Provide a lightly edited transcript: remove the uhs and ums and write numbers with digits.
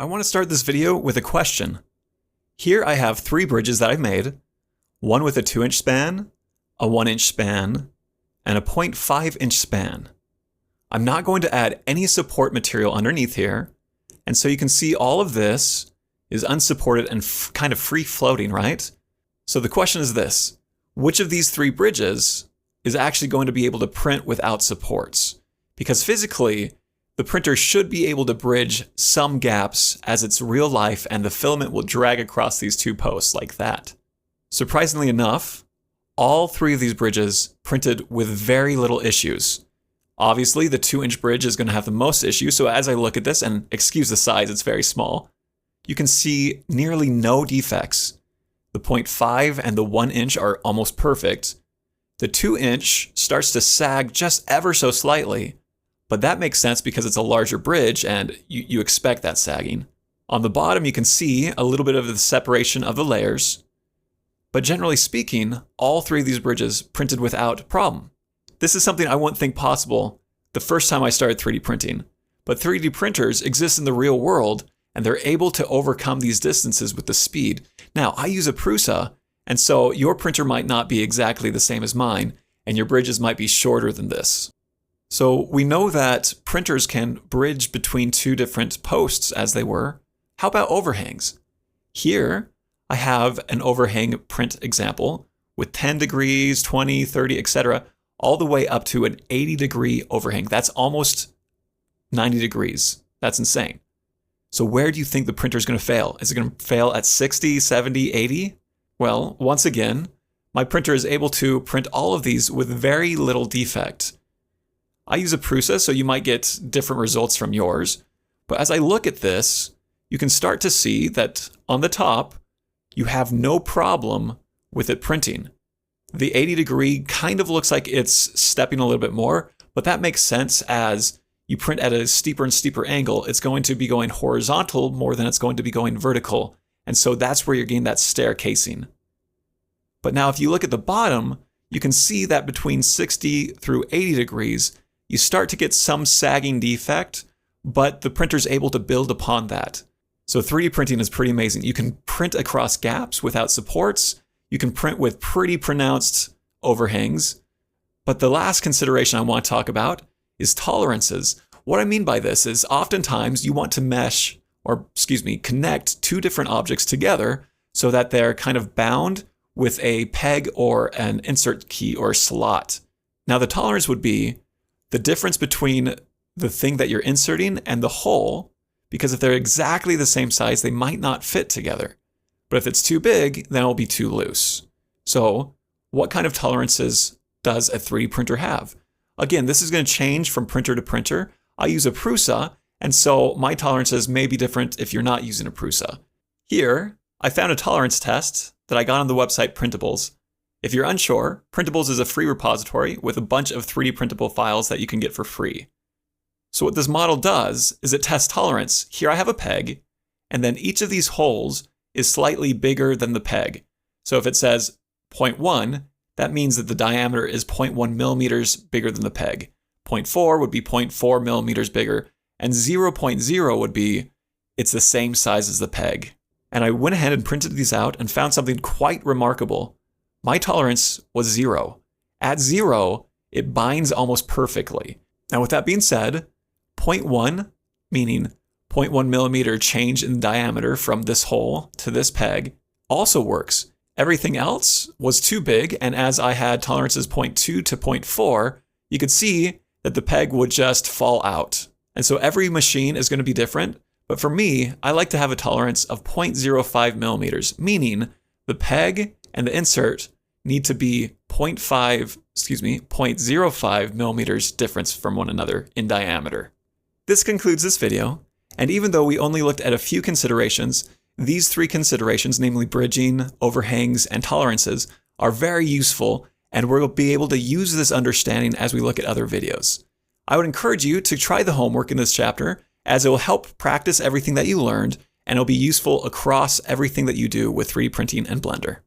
I want to start this video with a question. Here I have 3 bridges that I've made, one with a 2-inch span, a 1-inch span, and a 0.5-inch span. I'm not going to add any support material underneath here, and so you can see all of this is unsupported and kind of free floating, right? So the question is this: which of these 3 bridges is actually going to be able to print without supports? Because physically, the printer should be able to bridge some gaps as it's real life, and the filament will drag across these 2 posts like that. Surprisingly enough, all 3 of these bridges printed with very little issues. Obviously, the 2-inch bridge is going to have the most issues, so as I look at this, and excuse the size, it's very small, you can see nearly no defects. The 0.5 and the 1-inch are almost perfect. The 2-inch starts to sag just ever so slightly, but that makes sense because it's a larger bridge and you expect that sagging. On the bottom, you can see a little bit of the separation of the layers, but generally speaking, all 3 of these bridges printed without problem. This is something I wouldn't think possible the first time I started 3D printing, but 3D printers exist in the real world and they're able to overcome these distances with the speed. Now, I use a prusa, and so your printer might not be exactly the same as mine, and your bridges might be shorter than this. So we know that printers can bridge between 2 different posts as they were. How about overhangs? Here, I have an overhang print example with 10 degrees, 20, 30, etc., all the way up to an 80-degree overhang. That's almost 90 degrees. That's insane. So where do you think the printer is going to fail? Is it going to fail at 60, 70, 80? Well, once again, my printer is able to print all of these with very little defect. I use a prusa, so you might get different results from yours. But as I look at this, you can start to see that on the top, you have no problem with it printing. The 80-degree kind of looks like it's stepping a little bit more, but that makes sense as you print at a steeper and steeper angle. It's going to be going horizontal more than it's going to be going vertical. And so that's where you're getting that staircasing. But now if you look at the bottom, you can see that between 60 through 80 degrees, you start to get some sagging defect, but the printer's able to build upon that. So 3D printing is pretty amazing. You can print across gaps without supports. You can print with pretty pronounced overhangs. But the last consideration I want to talk about is tolerances. What I mean by this is oftentimes you want to connect 2 different objects together so that they're kind of bound with a peg or an insert key or slot. Now the tolerance would be the difference between the thing that you're inserting and the hole, because if they're exactly the same size, they might not fit together. But if it's too big, then it'll be too loose. So what kind of tolerances does a 3D printer have? Again, this is going to change from printer to printer. I use a prusa, and so my tolerances may be different if you're not using a prusa. Here, I found a tolerance test that I got on the website Printables. If you're unsure, Printables is a free repository with a bunch of 3D printable files that you can get for free. So what this model does is it tests tolerance. Here I have a peg, and then each of these holes is slightly bigger than the peg. So if it says 0.1, that means that the diameter is 0.1 millimeters bigger than the peg. 0.4 would be 0.4 millimeters bigger, and 0.0 would be it's the same size as the peg. And I went ahead and printed these out and found something quite remarkable. My tolerance was 0. At 0, it binds almost perfectly. Now with that being said, 0.1, meaning 0.1 millimeter change in diameter from this hole to this peg, also works. Everything else was too big, and as I had tolerances 0.2 to 0.4, you could see that the peg would just fall out. And so every machine is going to be different, but for me, I like to have a tolerance of 0.05 millimeters, meaning the peg and the insert need to be 0.05 millimeters difference from one another in diameter. This concludes this video, and even though we only looked at a few considerations, these 3 considerations, namely bridging, overhangs, and tolerances, are very useful, and we'll be able to use this understanding as we look at other videos. I would encourage you to try the homework in this chapter, as it will help practice everything that you learned, and it'll be useful across everything that you do with 3D printing and Blender.